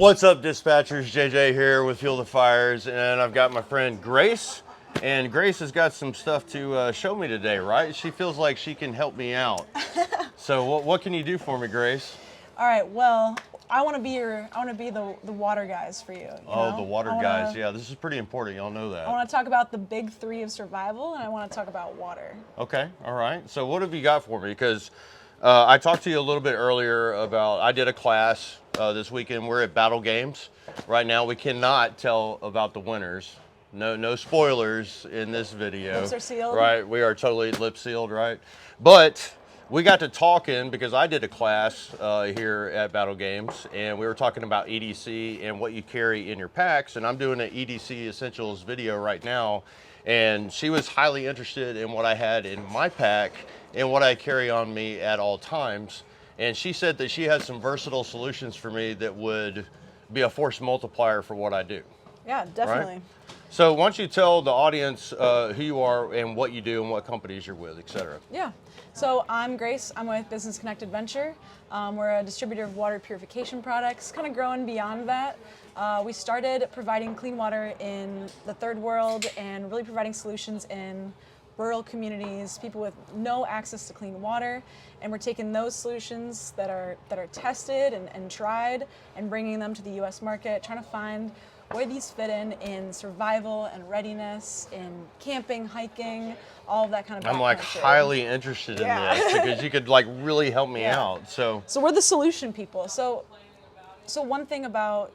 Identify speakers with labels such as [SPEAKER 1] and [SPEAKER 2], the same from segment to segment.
[SPEAKER 1] What's up, dispatchers? JJ here with Fuel the Fires, and I've got my friend Grace. And Grace has got some stuff to show me today, right? She feels like she can help me out. So what can you do for me, Grace?
[SPEAKER 2] All right. Well, I want to be the water guys for you.
[SPEAKER 1] The water guys. Yeah, this is pretty important. Y'all know that.
[SPEAKER 2] I want to talk about the big three of survival, and I want to talk about water.
[SPEAKER 1] Okay. All right. So what have you got for me? Because I talked to you a little bit earlier about, I did a class this weekend. We're at Battle Games. Right now, we cannot tell about the winners. No spoilers in this video.
[SPEAKER 2] Lips are sealed.
[SPEAKER 1] Right, we are totally lip sealed, right? But we got to talking because I did a class here at Battle Games, and we were talking about EDC and what you carry in your packs, and I'm doing an EDC Essentials video right now, and she was highly interested in what I had in my pack and what I carry on me at all times, and she said that she had some versatile solutions for me that would be a force multiplier for what I do.
[SPEAKER 2] Yeah, definitely.
[SPEAKER 1] Right? So why don't you tell the audience who you are and what you do and what companies you're with, et cetera.
[SPEAKER 2] Yeah. So I'm Grace. I'm with Business Connected Venture. We're a distributor of water purification products, kind of growing beyond that. We started providing clean water in the third world and really providing solutions in rural communities, people with no access to clean water. And we're taking those solutions that are tested and tried and bringing them to the US market, trying to find where these fit in survival and readiness, in camping, hiking, all of that kind of
[SPEAKER 1] I'm like highly interested in this because you could like really help me out. So
[SPEAKER 2] we're the solution people. So one thing about,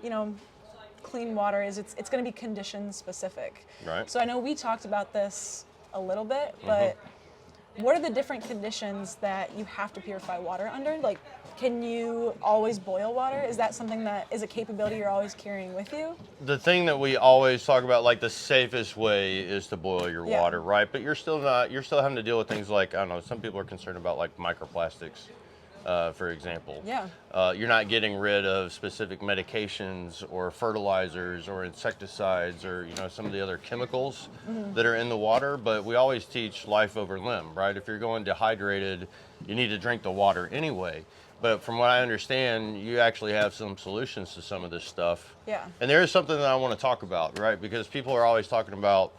[SPEAKER 2] clean water is it's going to be condition specific.
[SPEAKER 1] Right.
[SPEAKER 2] So I know we talked about this a little bit, but what are the different conditions that you have to purify water under? Like, can you always boil water? Is that something that is a capability you're always carrying with you?
[SPEAKER 1] The thing that we always talk about, like the safest way is to boil your water, right? But you're still having to deal with things like, I don't know, some people are concerned about like microplastics, for example.
[SPEAKER 2] Yeah.
[SPEAKER 1] You're not getting rid of specific medications or fertilizers or insecticides or, some of the other chemicals that are in the water, but we always teach life over limb, right? If you're going dehydrated, you need to drink the water anyway. But from what I understand, you actually have some solutions to some of this stuff.
[SPEAKER 2] Yeah.
[SPEAKER 1] And there is something that I want to talk about, right? Because people are always talking about,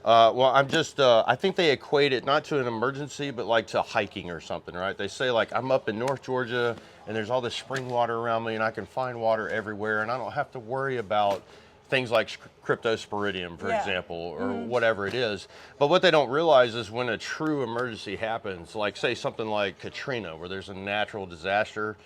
[SPEAKER 1] I think they equate it not to an emergency, but like to hiking or something, right? They say like, I'm up in North Georgia and there's all this spring water around me and I can find water everywhere and I don't have to worry about things like cryptosporidium, for example, or whatever it is. But what they don't realize is when a true emergency happens, like say something like Katrina, where there's a natural disaster,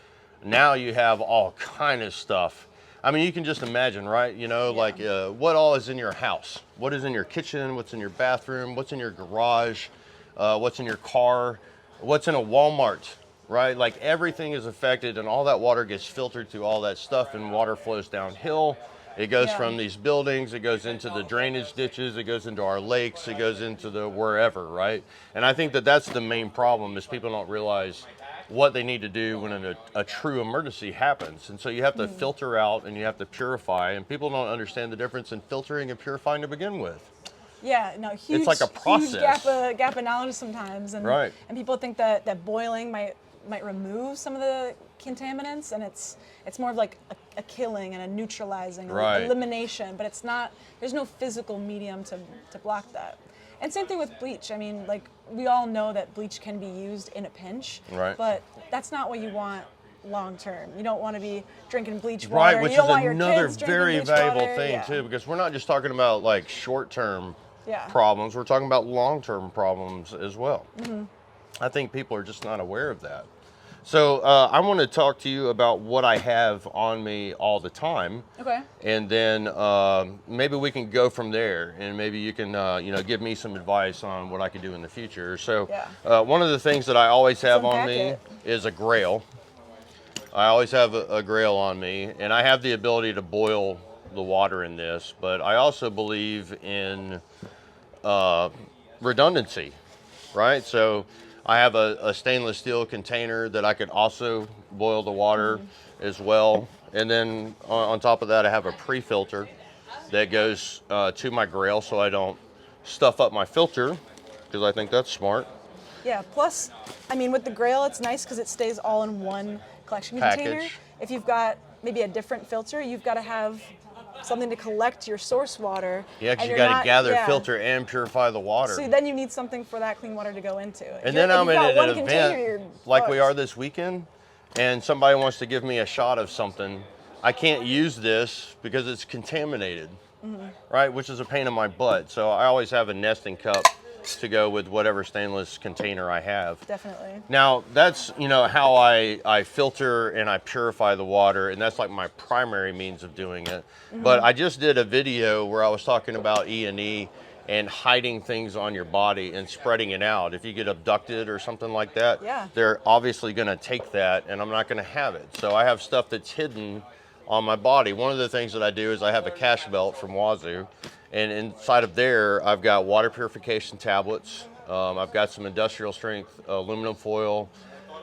[SPEAKER 1] now you have all kind of stuff. I mean, you can just imagine, right? Like what all is in your house? What is in your kitchen? What's in your bathroom? What's in your garage? What's in your car? What's in a Walmart, right? Like everything is affected and all that water gets filtered through all that stuff and water flows downhill. It goes from these buildings, it goes into the drainage ditches, it goes into our lakes, it goes into the wherever, right? And I think that that's the main problem is people don't realize what they need to do when a true emergency happens. And so you have to filter out and you have to purify, and people don't understand the difference in filtering and purifying to begin with.
[SPEAKER 2] Yeah, no, huge,
[SPEAKER 1] it's like a process.
[SPEAKER 2] Huge gap of knowledge sometimes. And,
[SPEAKER 1] right.
[SPEAKER 2] And people think that boiling might remove some of the contaminants, and it's more of like a killing and a neutralizing, elimination, but it's not, there's no physical medium to block that. And same thing with bleach. I mean, like we all know that bleach can be used in a pinch, but that's not what you want long term. You don't want to be drinking bleach water.
[SPEAKER 1] Right, which is another very valuable thing too, because we're not just talking about like short-term problems, we're talking about long-term problems as well. I think people are just not aware of that. So I want to talk to you about what I have on me all the time.
[SPEAKER 2] Okay.
[SPEAKER 1] And then maybe we can go from there, and maybe you can give me some advice on what I could do in the future. So one of the things that I always have on me is a Grail. I always have a Grail on me, and I have the ability to boil the water in this, but I also believe in redundancy, right? So I have a stainless steel container that I could also boil the water as well. And then on top of that, I have a pre-filter that goes to my Grail so I don't stuff up my filter, because I think that's smart.
[SPEAKER 2] Yeah, plus, I mean, with the Grail, it's nice because it stays all in one collection container.
[SPEAKER 1] Package.
[SPEAKER 2] If you've got maybe a different filter, you've got to have something to collect your source water.
[SPEAKER 1] Yeah, because
[SPEAKER 2] and
[SPEAKER 1] you
[SPEAKER 2] you're
[SPEAKER 1] got to
[SPEAKER 2] not-
[SPEAKER 1] gather,
[SPEAKER 2] yeah.
[SPEAKER 1] filter, and purify the water.
[SPEAKER 2] So then you need something for that clean water to go into.
[SPEAKER 1] And then I'm at an
[SPEAKER 2] container, you're
[SPEAKER 1] event like we
[SPEAKER 2] fucked.
[SPEAKER 1] are this weekend, and somebody wants to give me a shot of something. I can't use this because it's contaminated, right? Which is a pain in my butt. So I always have a nesting cup to go with whatever stainless container I have.
[SPEAKER 2] Definitely.
[SPEAKER 1] Now that's, you know, how I filter and I purify the water, and that's like my primary means of doing it. But I just did a video where I was talking about E&E and hiding things on your body and spreading it out. If you get abducted or something like that,
[SPEAKER 2] Yeah.
[SPEAKER 1] they're obviously gonna take that, and I'm not gonna have it. So I have stuff that's hidden on my body. One of the things that I do is I have a cash belt from Wazoo, and inside of there, I've got water purification tablets. I've got some industrial strength aluminum foil.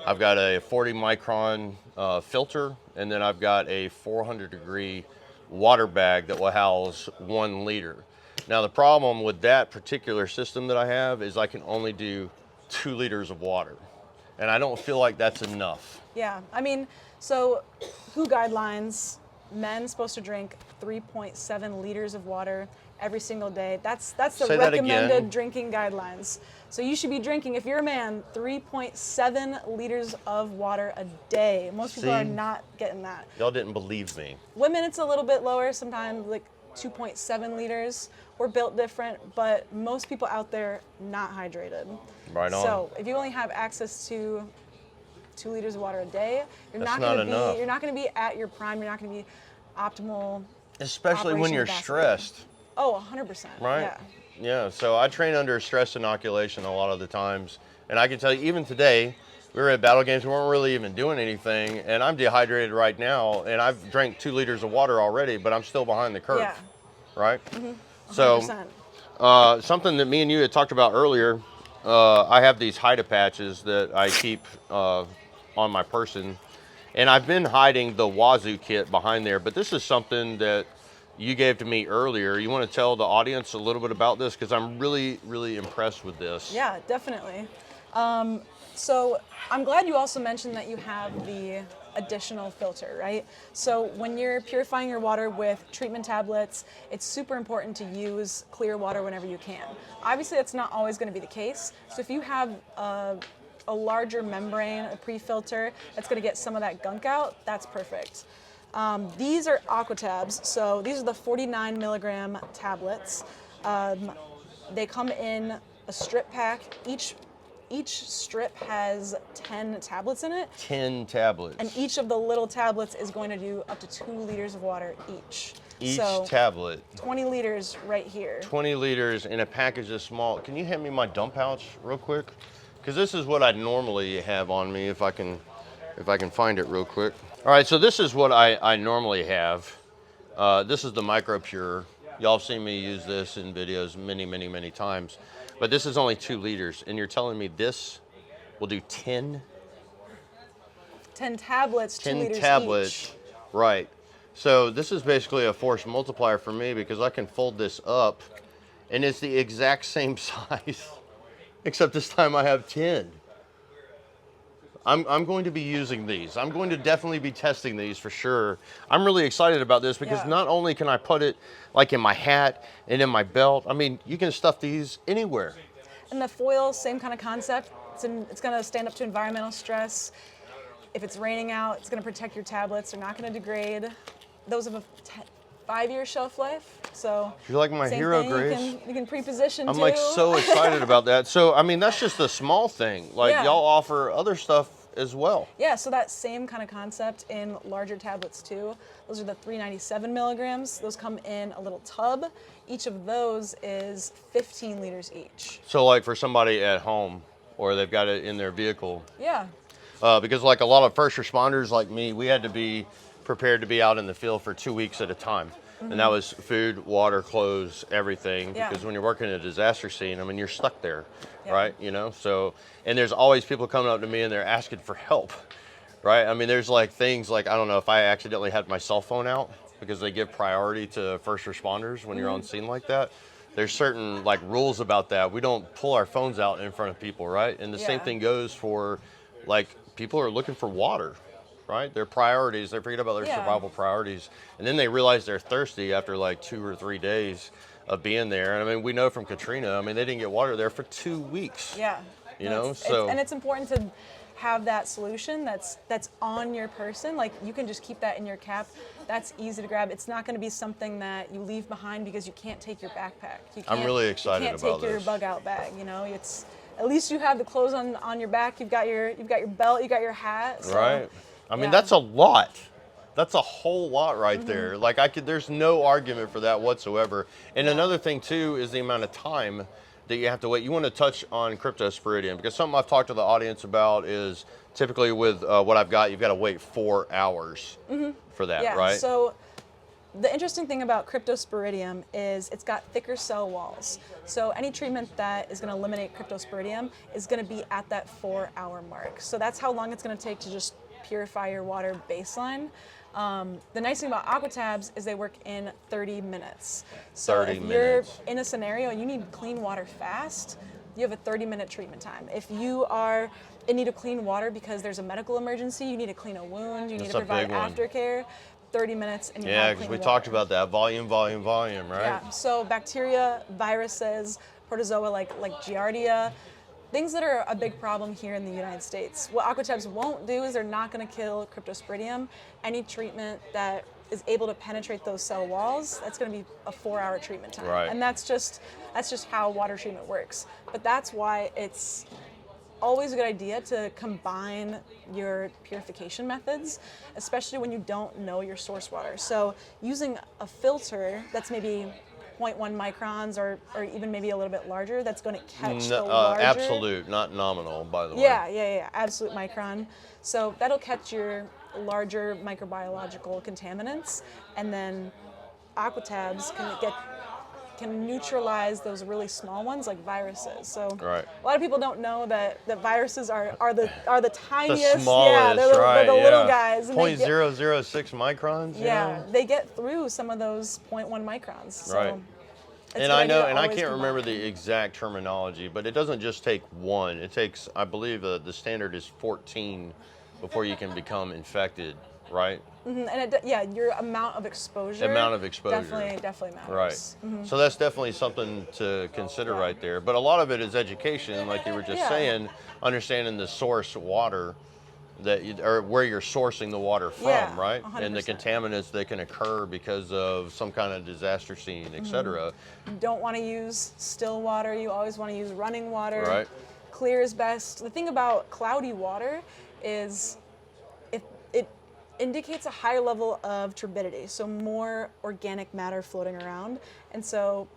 [SPEAKER 1] I've got a 40 micron filter, and then I've got a 400-degree water bag that will house 1 liter. Now the problem with that particular system that I have is I can only do 2 liters of water, and I don't feel like that's enough.
[SPEAKER 2] Yeah, I mean, so WHO guidelines, men supposed to drink 3.7 liters of water every single day. That's the
[SPEAKER 1] Say that
[SPEAKER 2] recommended
[SPEAKER 1] again.
[SPEAKER 2] drinking guidelines. So you should be drinking, if you're a man, 3.7 liters of water a day. Most people are
[SPEAKER 1] See?
[SPEAKER 2] not getting that.
[SPEAKER 1] Y'all didn't believe me.
[SPEAKER 2] Women, it's a little bit lower, sometimes like 2.7 liters. We're built different, but most people out there not hydrated.
[SPEAKER 1] Right on.
[SPEAKER 2] So if you only have access to 2 liters of water a day, you're
[SPEAKER 1] That's
[SPEAKER 2] not
[SPEAKER 1] not
[SPEAKER 2] going to
[SPEAKER 1] enough.
[SPEAKER 2] be. You're not going to be at your prime. You're not going to be optimal.
[SPEAKER 1] Especially when
[SPEAKER 2] Operation
[SPEAKER 1] you're
[SPEAKER 2] capacity.
[SPEAKER 1] stressed,
[SPEAKER 2] Oh, 100%.
[SPEAKER 1] right?
[SPEAKER 2] Yeah.
[SPEAKER 1] Yeah, so I train under stress inoculation a lot of the times. And I can tell you, even today, we were at battle games, we weren't really even doing anything, and I'm dehydrated right now, and I've drank 2 liters of water already, but I'm still behind the curve,
[SPEAKER 2] Yeah.
[SPEAKER 1] right?
[SPEAKER 2] 100%.
[SPEAKER 1] So, something that me and you had talked about earlier, I have these hide patches that I keep on my person, and I've been hiding the Wazoo kit behind there, but this is something that you gave to me earlier. You want to tell the audience a little bit about this? Because I'm really, really impressed with this.
[SPEAKER 2] Yeah, definitely. So I'm glad you also mentioned that you have the additional filter, right? So when you're purifying your water with treatment tablets, it's super important to use clear water whenever you can. Obviously, that's not always going to be the case. So if you have a larger membrane, a pre-filter, that's going to get some of that gunk out, that's perfect. These are Aquatabs, so these are the 49 milligram tablets. They come in a strip pack. Each strip has 10 tablets in it,
[SPEAKER 1] 10 tablets.
[SPEAKER 2] and each of the little tablets is going to do up to 2 liters of water each.
[SPEAKER 1] Each
[SPEAKER 2] So
[SPEAKER 1] tablet.
[SPEAKER 2] 20 liters right here.
[SPEAKER 1] 20 liters in a package this small. Can you hand me my dump pouch real quick? Because this is what I normally have on me, if I can find it real quick. All right, so this is what I normally have. This is the Micro Pure. Y'all have seen me use this in videos many, many, many times. But this is only 2 liters, and you're telling me this will do 10?
[SPEAKER 2] 10 tablets, 2
[SPEAKER 1] 10
[SPEAKER 2] liters
[SPEAKER 1] tablets,
[SPEAKER 2] each.
[SPEAKER 1] right. So this is basically a force multiplier for me because I can fold this up, and it's the exact same size, except this time I have 10. I'm going to be using these. I'm going to definitely be testing these for sure. I'm really excited about this because
[SPEAKER 2] Yeah.
[SPEAKER 1] not only can I put it like in my hat and in my belt, I mean, you can stuff these anywhere.
[SPEAKER 2] And the foil, same kind of concept. It's going to stand up to environmental stress. If it's raining out, it's going to protect your tablets. They're not going to degrade. Those have a 5-year shelf life. So
[SPEAKER 1] You're like my
[SPEAKER 2] same
[SPEAKER 1] hero,
[SPEAKER 2] thing.
[SPEAKER 1] Grace.
[SPEAKER 2] You can pre-position
[SPEAKER 1] I'm
[SPEAKER 2] too.
[SPEAKER 1] like so excited about that. So, I mean, that's just a small thing. Like
[SPEAKER 2] Yeah.
[SPEAKER 1] y'all offer other stuff as well.
[SPEAKER 2] Yeah, so that same kind of concept in larger tablets too. Those are the 397 milligrams. Those come in a little tub. Each of those is 15 liters each.
[SPEAKER 1] So like for somebody at home or they've got it in their vehicle,
[SPEAKER 2] Yeah,
[SPEAKER 1] because like a lot of first responders like me, we had to be prepared to be out in the field for 2 weeks at a time. And that was food, water, clothes, everything.
[SPEAKER 2] Yeah.
[SPEAKER 1] Because when you're working a disaster scene, I mean, you're stuck there,
[SPEAKER 2] Yeah.
[SPEAKER 1] right? You know, so, and there's always people coming up to me and they're asking for help, right? I mean, there's like things like, I don't know if I accidentally had my cell phone out because they give priority to first responders when you're on scene like that. there's certain like rules about that. We don't pull our phones out in front of people, right? And the same
[SPEAKER 2] Yeah.
[SPEAKER 1] thing goes for like people are looking for water, right? Their priorities, they forget about their
[SPEAKER 2] Yeah.
[SPEAKER 1] survival priorities. And then they realize they're thirsty after like 2 or 3 days of being there. And I mean, we know from Katrina, I mean, they didn't get water there for 2 weeks.
[SPEAKER 2] Yeah.
[SPEAKER 1] You
[SPEAKER 2] No,
[SPEAKER 1] know,
[SPEAKER 2] and it's important to have that solution that's on your person. Like you can just keep that in your cap. That's easy to grab. It's not going to be something that you leave behind because you can't take your backpack.
[SPEAKER 1] I'm really excited about this.
[SPEAKER 2] You can't take your bug out bag. You know, it's at least you have the clothes on your back. You've got your belt. You got your hat. So,
[SPEAKER 1] right. I mean,
[SPEAKER 2] yeah.
[SPEAKER 1] that's a lot. That's a whole lot right there. Like there's no argument for that whatsoever. And another thing too is the amount of time that you have to wait. You want to touch on cryptosporidium because something I've talked to the audience about is typically with what I've got, you've got to wait 4 hours for that,
[SPEAKER 2] Yeah.
[SPEAKER 1] right?
[SPEAKER 2] So the interesting thing about cryptosporidium is it's got thicker cell walls. So any treatment that is going to eliminate cryptosporidium is going to be at that 4-hour mark. So that's how long it's going to take to just purify your water baseline. The nice thing about Aquatabs is they work in 30 minutes. So
[SPEAKER 1] 30
[SPEAKER 2] if you're
[SPEAKER 1] minutes.
[SPEAKER 2] in a scenario and you need clean water fast, you have a 30-minute treatment time. If you are in need of clean water because there's a medical emergency, you need to clean a wound, you need
[SPEAKER 1] That's
[SPEAKER 2] to
[SPEAKER 1] a
[SPEAKER 2] provide
[SPEAKER 1] big one.
[SPEAKER 2] aftercare, 30 minutes and you
[SPEAKER 1] Yeah,
[SPEAKER 2] have
[SPEAKER 1] because
[SPEAKER 2] clean
[SPEAKER 1] we
[SPEAKER 2] water.
[SPEAKER 1] talked about that volume, right?
[SPEAKER 2] Yeah, so bacteria, viruses, protozoa like Giardia, things that are a big problem here in the United States. What Aquatabs won't do is they're not going to kill cryptosporidium. Any treatment that is able to penetrate those cell walls, that's going to be a 4-hour treatment time.
[SPEAKER 1] Right.
[SPEAKER 2] And that's just how water treatment works. But that's why it's always a good idea to combine your purification methods, especially when you don't know your source water. So using a filter that's maybe 0.1 microns or even maybe a little bit larger, that's going to catch the larger.
[SPEAKER 1] Absolute, not nominal, by the way.
[SPEAKER 2] Yeah, absolute micron. So that'll catch your larger microbiological contaminants, and then Aquatabs can neutralize those really small ones like viruses. So
[SPEAKER 1] Right.
[SPEAKER 2] a lot of people don't know that viruses are the tiniest.
[SPEAKER 1] The smallest,
[SPEAKER 2] yeah, they're the little guys. And they get-
[SPEAKER 1] 0.006 microns. you
[SPEAKER 2] yeah,
[SPEAKER 1] know?
[SPEAKER 2] they get through some of those 0.1 microns. So
[SPEAKER 1] Right.
[SPEAKER 2] it's a
[SPEAKER 1] And
[SPEAKER 2] good
[SPEAKER 1] I
[SPEAKER 2] idea
[SPEAKER 1] know,
[SPEAKER 2] to
[SPEAKER 1] and I
[SPEAKER 2] always
[SPEAKER 1] can't
[SPEAKER 2] combine.
[SPEAKER 1] remember the exact terminology, but it doesn't just take one. It takes, I believe, the standard is 14 before you can become infected, right?
[SPEAKER 2] And your amount of exposure. Definitely matters.
[SPEAKER 1] Right. So that's definitely something to consider right there. But a lot of it is education, like you were just saying, understanding the source water or where you're sourcing the water from,
[SPEAKER 2] Yeah,
[SPEAKER 1] right?
[SPEAKER 2] 100%.
[SPEAKER 1] And the contaminants that can occur because of some kind of disaster scene, et cetera.
[SPEAKER 2] You don't want to use still water. You always want to use running water.
[SPEAKER 1] Right.
[SPEAKER 2] Clear is best. The thing about cloudy water is it indicates a higher level of turbidity, so more organic matter floating around. And so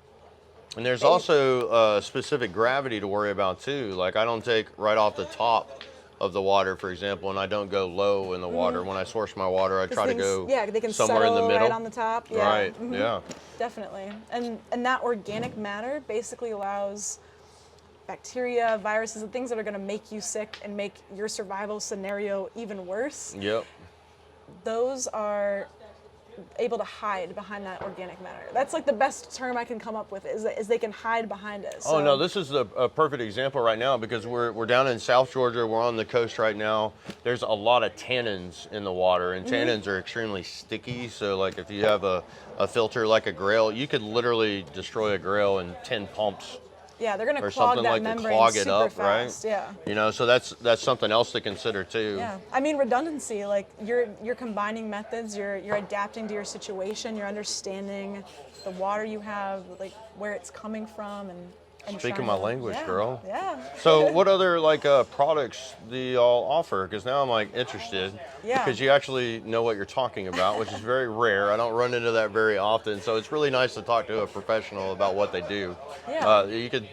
[SPEAKER 1] And there's also specific gravity to worry about too. Like I don't take right off the top of the water, for example, and I don't go low in the water. When I source my water, I try to go
[SPEAKER 2] they can
[SPEAKER 1] somewhere in the
[SPEAKER 2] settle
[SPEAKER 1] middle.
[SPEAKER 2] right on the top. Yeah.
[SPEAKER 1] Right, yeah.
[SPEAKER 2] Definitely. And that organic matter basically allows bacteria, viruses, and things that are going to make you sick and make your survival scenario even worse.
[SPEAKER 1] Yep.
[SPEAKER 2] Those are able to hide behind that organic matter. That's like the best term I can come up with is they can hide behind it.
[SPEAKER 1] Oh
[SPEAKER 2] So,
[SPEAKER 1] no, this is a perfect example right now because we're down in South Georgia. We're on the coast right now. There's a lot of tannins in the water, and tannins are extremely sticky. So like if you have a filter like a grill, you could literally destroy a grill in 10 pumps.
[SPEAKER 2] yeah, they're going to
[SPEAKER 1] Or
[SPEAKER 2] clog
[SPEAKER 1] something
[SPEAKER 2] that
[SPEAKER 1] like to
[SPEAKER 2] membrane
[SPEAKER 1] clog it
[SPEAKER 2] super
[SPEAKER 1] up,
[SPEAKER 2] fast.
[SPEAKER 1] right?
[SPEAKER 2] Yeah.
[SPEAKER 1] You know, so that's something else to consider too.
[SPEAKER 2] Yeah, I mean redundancy. Like you're combining methods. You're adapting to your situation. You're understanding the water you have, like where it's coming from, and
[SPEAKER 1] Speaking
[SPEAKER 2] trying
[SPEAKER 1] my
[SPEAKER 2] to-
[SPEAKER 1] language,
[SPEAKER 2] yeah,
[SPEAKER 1] girl.
[SPEAKER 2] Yeah.
[SPEAKER 1] So what other products do y'all offer? Because now I'm like interested.
[SPEAKER 2] Yeah.
[SPEAKER 1] Because you actually know what you're talking about, which is very rare. I don't run into that very often. So it's really nice to talk to a professional about what they do.
[SPEAKER 2] Yeah.
[SPEAKER 1] You could,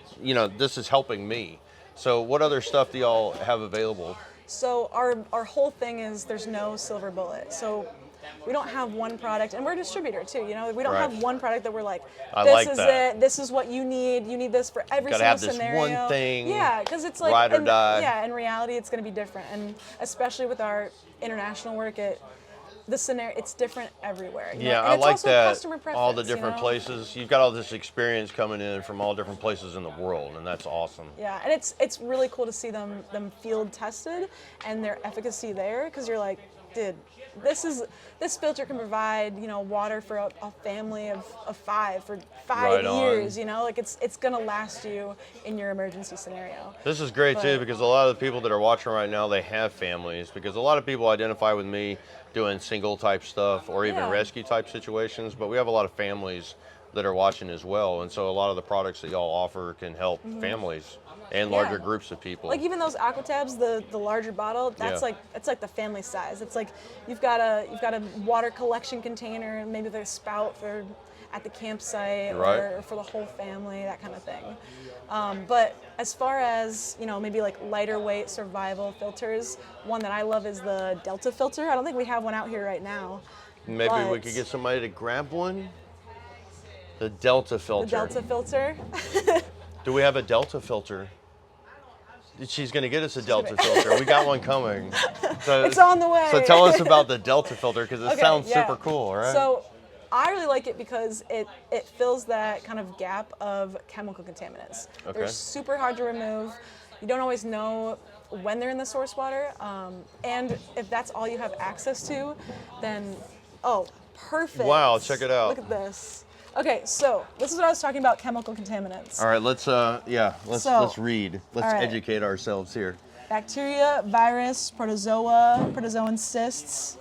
[SPEAKER 1] this is helping me. So what other stuff do y'all have available?
[SPEAKER 2] So our whole thing is there's no silver bullet. So we don't have one product, and we're a distributor too. We don't
[SPEAKER 1] Right.
[SPEAKER 2] have one product that we're like,
[SPEAKER 1] I
[SPEAKER 2] this
[SPEAKER 1] like
[SPEAKER 2] is
[SPEAKER 1] that.
[SPEAKER 2] it. This is what you need. You need this for every
[SPEAKER 1] Gotta
[SPEAKER 2] single
[SPEAKER 1] have this
[SPEAKER 2] scenario.
[SPEAKER 1] one thing,
[SPEAKER 2] Yeah, because it's like
[SPEAKER 1] ride or die.
[SPEAKER 2] Yeah, in reality, it's going to be different, and especially with our international work, the scenario, it's different everywhere. You know?
[SPEAKER 1] Yeah,
[SPEAKER 2] And
[SPEAKER 1] I
[SPEAKER 2] it's
[SPEAKER 1] like
[SPEAKER 2] also
[SPEAKER 1] that.
[SPEAKER 2] customer
[SPEAKER 1] All the
[SPEAKER 2] preference, you
[SPEAKER 1] different
[SPEAKER 2] know?
[SPEAKER 1] places. You've got all this experience coming in from all different places in the world, and that's awesome.
[SPEAKER 2] Yeah, and it's really cool to see them field tested and their efficacy there, because you're like, dude, this filter can provide, you know, water for a family of 5 for 5
[SPEAKER 1] Right on.
[SPEAKER 2] years. You know, like it's gonna last you in your emergency scenario.
[SPEAKER 1] This is great too,
[SPEAKER 2] But-
[SPEAKER 1] because a lot of the people that are watching right now, they have families, because a lot of people identify with me doing single type stuff or even
[SPEAKER 2] Yeah.
[SPEAKER 1] rescue type situations, but we have a lot of families that are watching as well, and so a lot of the products that y'all offer can help families and larger
[SPEAKER 2] Yeah.
[SPEAKER 1] groups of people.
[SPEAKER 2] Like even those Aquatabs, the larger bottle, that's
[SPEAKER 1] Yeah.
[SPEAKER 2] it's like the family size. It's like you've got a water collection container, maybe the spout for at the campsite
[SPEAKER 1] Right.
[SPEAKER 2] or for the whole family, that kind of thing. But as far as, you know, maybe like lighter weight survival filters, one that I love is the Delta filter. I don't think we have one out here right now.
[SPEAKER 1] Maybe we
[SPEAKER 2] but
[SPEAKER 1] could get somebody to grab one. The Delta filter.
[SPEAKER 2] the Delta filter.
[SPEAKER 1] Do we have a Delta filter? She's going to get us a Delta filter. We got one coming. So,
[SPEAKER 2] It's on the way.
[SPEAKER 1] So tell us about the Delta filter, because it
[SPEAKER 2] Okay,
[SPEAKER 1] sounds
[SPEAKER 2] yeah.
[SPEAKER 1] super cool, all right?
[SPEAKER 2] So I really like it because it fills that kind of gap of chemical contaminants.
[SPEAKER 1] Okay.
[SPEAKER 2] They're super hard to remove. You don't always know when they're in the source water. And if that's all you have access to, then, oh, perfect.
[SPEAKER 1] Wow, check it out.
[SPEAKER 2] Look at this. Okay, so this is what I was talking about, chemical contaminants.
[SPEAKER 1] All right, let's read. Let's
[SPEAKER 2] all right.
[SPEAKER 1] educate ourselves here.
[SPEAKER 2] Bacteria, virus, protozoa, protozoan cysts,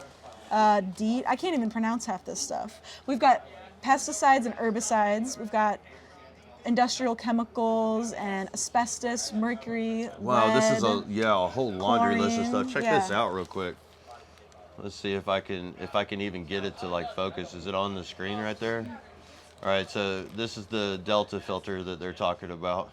[SPEAKER 2] DEET. I can't even pronounce half this stuff. We've got pesticides and herbicides. We've got industrial chemicals and asbestos, mercury,
[SPEAKER 1] Wow,
[SPEAKER 2] lead.
[SPEAKER 1] this is a whole laundry list of
[SPEAKER 2] chlorine,
[SPEAKER 1] stuff. Check
[SPEAKER 2] yeah.
[SPEAKER 1] this out real quick. Let's see if I can even get it to like focus. Is it on the screen right there? All right, so this is the Delta filter that they're talking about.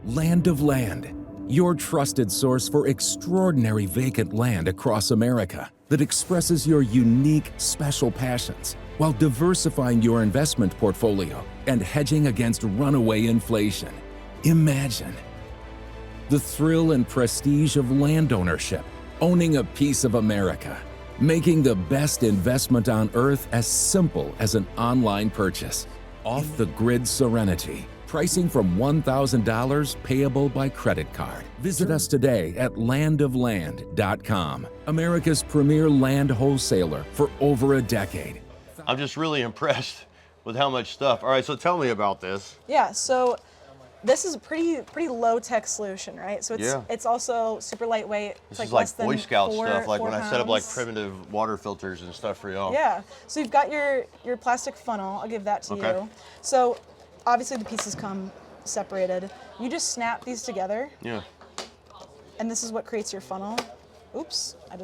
[SPEAKER 3] Land of Land, your trusted source for extraordinary vacant land across America that expresses your unique, special passions while diversifying your investment portfolio and hedging against runaway inflation. Imagine the thrill and prestige of land ownership, owning a piece of America, making the best investment on earth as simple as an online purchase. Off-the-grid serenity. Pricing from $1,000 payable by credit card. Visit us today at landofland.com, America's premier land wholesaler for over a decade.
[SPEAKER 1] I'm just really impressed with how much stuff. All right, so tell me about this.
[SPEAKER 2] Yeah, so this is a pretty low tech solution, right? So it's also super lightweight.
[SPEAKER 1] This
[SPEAKER 2] It's
[SPEAKER 1] is
[SPEAKER 2] like
[SPEAKER 1] like
[SPEAKER 2] less than
[SPEAKER 1] Boy Scout
[SPEAKER 2] 4
[SPEAKER 1] stuff, like when I set up like
[SPEAKER 2] pounds.
[SPEAKER 1] primitive water filters and stuff for y'all.
[SPEAKER 2] Yeah. So you've got your plastic funnel. I'll give that to
[SPEAKER 1] Okay.
[SPEAKER 2] you. So obviously the pieces come separated. You just snap these together,
[SPEAKER 1] Yeah.
[SPEAKER 2] and this is what creates your funnel. Oops, I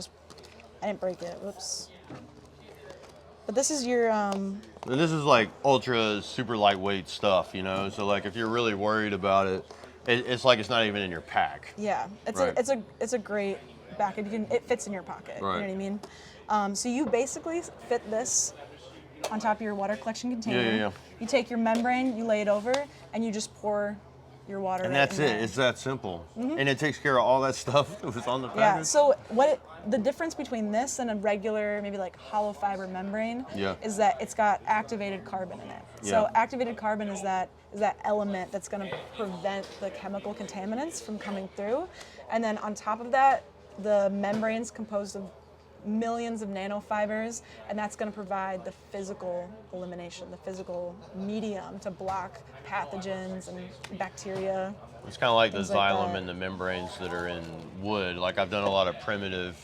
[SPEAKER 2] didn't break it. Whoops. But this is your
[SPEAKER 1] And this is like ultra super lightweight stuff, you know. So like if you're really worried about it, it's like it's not even in your pack.
[SPEAKER 2] yeah.
[SPEAKER 1] Right.
[SPEAKER 2] It's a great backup. It fits in your pocket.
[SPEAKER 1] Right.
[SPEAKER 2] You know what I mean? So you basically fit this on top of your water collection container.
[SPEAKER 1] Yeah.
[SPEAKER 2] You take your membrane, you lay it over, and you just pour your water.
[SPEAKER 1] And
[SPEAKER 2] right
[SPEAKER 1] that's
[SPEAKER 2] in
[SPEAKER 1] it.
[SPEAKER 2] there.
[SPEAKER 1] It's that simple. And it takes care of all that stuff that was on the package.
[SPEAKER 2] Yeah. So the difference between this and a regular, maybe like hollow fiber membrane,
[SPEAKER 1] Yeah.
[SPEAKER 2] is that it's got activated carbon in it. So
[SPEAKER 1] Yeah.
[SPEAKER 2] activated carbon is that element that's going to prevent the chemical contaminants from coming through, and then on top of that, the membrane's composed of millions of nanofibers, and that's going to provide the physical elimination, the physical medium to block pathogens and bacteria.
[SPEAKER 1] It's kind of like the
[SPEAKER 2] Things like
[SPEAKER 1] xylem
[SPEAKER 2] that.
[SPEAKER 1] and the membranes that are in wood. Like I've done a lot of primitive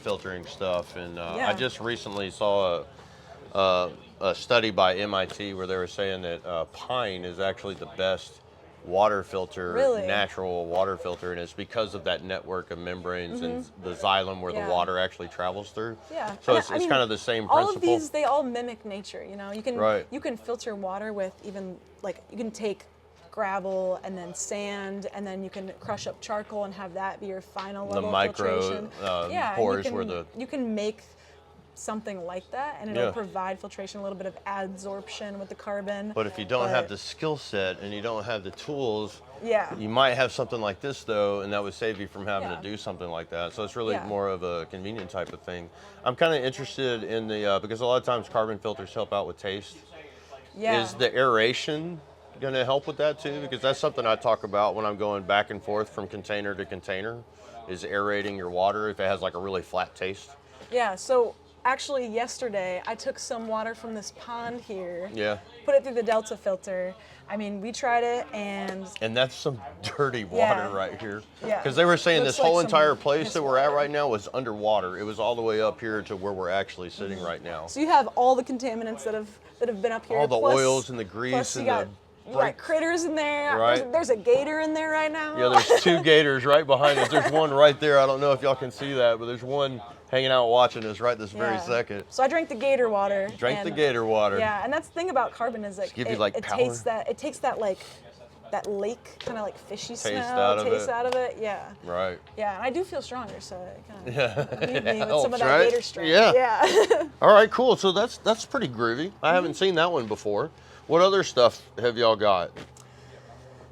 [SPEAKER 1] filtering stuff, and I just recently saw a study by MIT where they were saying that pine is actually the best water filter,
[SPEAKER 2] Really?
[SPEAKER 1] natural water filter, and it's because of that network of membranes and the xylem where
[SPEAKER 2] Yeah.
[SPEAKER 1] the water actually travels through.
[SPEAKER 2] Yeah.
[SPEAKER 1] So
[SPEAKER 2] And
[SPEAKER 1] it's
[SPEAKER 2] I mean,
[SPEAKER 1] kind of the same
[SPEAKER 2] all
[SPEAKER 1] principle.
[SPEAKER 2] of these, they all mimic nature. You know,
[SPEAKER 1] Right.
[SPEAKER 2] you can filter water with even like you can take gravel and then sand, and then you can crush up charcoal and have that be your final
[SPEAKER 1] The
[SPEAKER 2] level
[SPEAKER 1] micro,
[SPEAKER 2] filtration.
[SPEAKER 1] pores
[SPEAKER 2] and
[SPEAKER 1] where the-
[SPEAKER 2] you can make something like that, and it'll
[SPEAKER 1] Yeah.
[SPEAKER 2] provide filtration, a little bit of adsorption with the carbon.
[SPEAKER 1] But if you don't have the skill set and you don't have the tools,
[SPEAKER 2] yeah,
[SPEAKER 1] you might have something like this though, and that would save you from having
[SPEAKER 2] Yeah.
[SPEAKER 1] to do something like that. So it's really
[SPEAKER 2] Yeah.
[SPEAKER 1] more of a convenient type of thing. I'm kind of interested in the, because a lot of times carbon filters help out with taste.
[SPEAKER 2] yeah.
[SPEAKER 1] Is the aeration going to help with that too? Because that's something I talk about when I'm going back and forth from container to container, is aerating your water if it has like a really flat taste.
[SPEAKER 2] Yeah, so actually yesterday I took some water from this pond here,
[SPEAKER 1] Yeah.
[SPEAKER 2] put it through the Delta filter. I mean, we tried it, and
[SPEAKER 1] And that's some dirty water
[SPEAKER 2] Yeah.
[SPEAKER 1] right here.
[SPEAKER 2] Yeah.
[SPEAKER 1] Because they were saying
[SPEAKER 2] Looks
[SPEAKER 1] this
[SPEAKER 2] like
[SPEAKER 1] whole
[SPEAKER 2] some
[SPEAKER 1] entire place that
[SPEAKER 2] piss
[SPEAKER 1] we're at
[SPEAKER 2] water.
[SPEAKER 1] right now was underwater. It was all the way up here to where we're actually sitting right now.
[SPEAKER 2] so you have all the contaminants that have been up here.
[SPEAKER 1] All the
[SPEAKER 2] plus-
[SPEAKER 1] oils and the grease
[SPEAKER 2] plus you
[SPEAKER 1] and
[SPEAKER 2] got,
[SPEAKER 1] the
[SPEAKER 2] you got
[SPEAKER 1] brake.
[SPEAKER 2] critters in there.
[SPEAKER 1] Right.
[SPEAKER 2] There's a gator in there right now.
[SPEAKER 1] Yeah, there's 2 gators right behind us. There's one right there. I don't know if y'all can see that, but there's one hanging out watching us right this very
[SPEAKER 2] Yeah.
[SPEAKER 1] second.
[SPEAKER 2] So I drank the gator water.
[SPEAKER 1] Drank the
[SPEAKER 2] and-
[SPEAKER 1] gator water.
[SPEAKER 2] Yeah, and that's the thing about carbon is like
[SPEAKER 1] give you,
[SPEAKER 2] it,
[SPEAKER 1] like,
[SPEAKER 2] it
[SPEAKER 1] power?
[SPEAKER 2] takes that like that lake kind of like fishy
[SPEAKER 1] Taste
[SPEAKER 2] smell
[SPEAKER 1] out of
[SPEAKER 2] taste
[SPEAKER 1] it.
[SPEAKER 2] out of it. Yeah.
[SPEAKER 1] Right.
[SPEAKER 2] Yeah, and I do feel stronger, so it kind
[SPEAKER 1] Yeah.
[SPEAKER 2] of leave me with
[SPEAKER 1] helps,
[SPEAKER 2] some of that
[SPEAKER 1] right?
[SPEAKER 2] gator strength.
[SPEAKER 1] Yeah.
[SPEAKER 2] Yeah.
[SPEAKER 1] All right, cool. So that's pretty groovy. I haven't seen that one before. What other stuff have y'all got?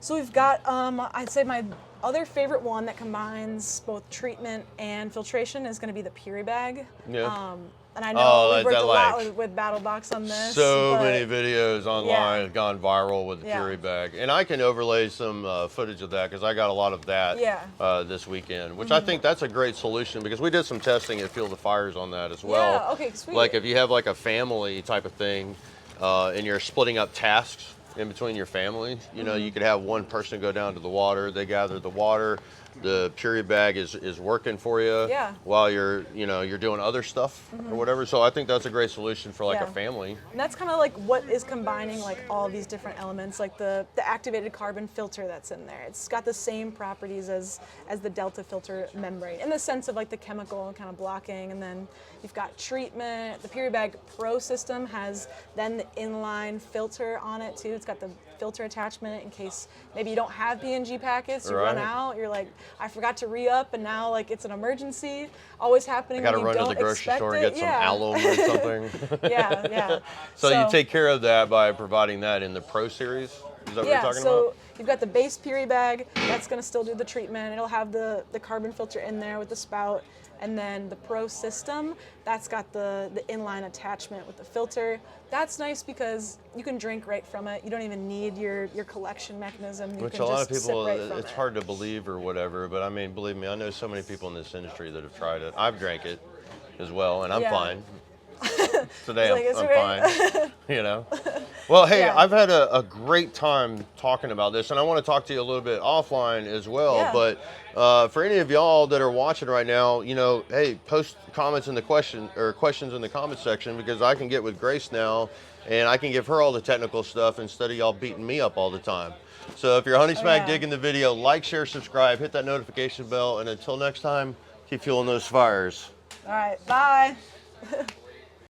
[SPEAKER 2] So we've got, I'd say my other favorite one that combines both treatment and filtration is going to be the Puribag.
[SPEAKER 1] Yeah.
[SPEAKER 2] And I know
[SPEAKER 1] Oh,
[SPEAKER 2] we've worked
[SPEAKER 1] that
[SPEAKER 2] a lot
[SPEAKER 1] like-
[SPEAKER 2] with BattleBox on this.
[SPEAKER 1] So
[SPEAKER 2] but-
[SPEAKER 1] many videos online have gone viral with the
[SPEAKER 2] Yeah.
[SPEAKER 1] Puribag. And I can overlay some footage of that because I got a lot of that
[SPEAKER 2] Yeah.
[SPEAKER 1] this weekend, which I think that's a great solution because we did some testing at Field of Fires on that as well.
[SPEAKER 2] Yeah, okay, sweet.
[SPEAKER 1] Like if you have like a family type of thing and you're splitting up tasks in between your family, you know, you could have one person go down to the water, they gather the water, the Puribag is working for you
[SPEAKER 2] Yeah.
[SPEAKER 1] while you're doing other stuff or whatever. So I think that's a great solution for like a
[SPEAKER 2] Yeah.
[SPEAKER 1] family.
[SPEAKER 2] And that's kind of like what is combining like all these different elements, like the activated carbon filter that's in there. It's got the same properties as the Delta filter membrane in the sense of like the chemical kind of blocking, and then you've got treatment. The Puribag Pro system has then the inline filter on it too. It's got the filter attachment in case maybe you don't have PNG packets, you run
[SPEAKER 1] Right.
[SPEAKER 2] out, you're like, I forgot to re-up and now like it's an emergency. Always happening
[SPEAKER 1] I gotta
[SPEAKER 2] when you
[SPEAKER 1] run to
[SPEAKER 2] don't
[SPEAKER 1] the grocery
[SPEAKER 2] expect
[SPEAKER 1] store and
[SPEAKER 2] it.
[SPEAKER 1] get some
[SPEAKER 2] Yeah.
[SPEAKER 1] alum or something.
[SPEAKER 2] Yeah, yeah.
[SPEAKER 1] So you take care of that by providing that in the Pro Series? Is that what you're talking
[SPEAKER 2] so
[SPEAKER 1] about?
[SPEAKER 2] you've got the base Puribag, that's going to still do the treatment. It'll have the carbon filter in there with the spout. And then the Pro system, that's got the inline attachment with the filter. That's nice because you can drink right from it. You don't even need your collection mechanism. You
[SPEAKER 1] Which
[SPEAKER 2] can
[SPEAKER 1] a lot
[SPEAKER 2] just
[SPEAKER 1] of people,
[SPEAKER 2] sip right from
[SPEAKER 1] it's
[SPEAKER 2] it.
[SPEAKER 1] hard to believe or whatever, but I mean, believe me, I know so many people in this industry that have tried it. I've drank it as well, and I'm
[SPEAKER 2] Yeah.
[SPEAKER 1] fine. Today
[SPEAKER 2] Like, it's
[SPEAKER 1] I'm
[SPEAKER 2] great.
[SPEAKER 1] fine, you know. Well, hey,
[SPEAKER 2] Yeah.
[SPEAKER 1] I've had a great time talking about this, and I want to talk to you a little bit offline as well.
[SPEAKER 2] Yeah.
[SPEAKER 1] But for any of y'all that are watching right now, you know, hey, post comments in the questions in the comment section, because I can get with Grace now, and I can give her all the technical stuff instead of y'all beating me up all the time. So if you're Honey Smack
[SPEAKER 2] yeah.
[SPEAKER 1] digging the video, like, share, subscribe, hit that notification bell, and until next time, keep fueling those fires.
[SPEAKER 2] All right, bye.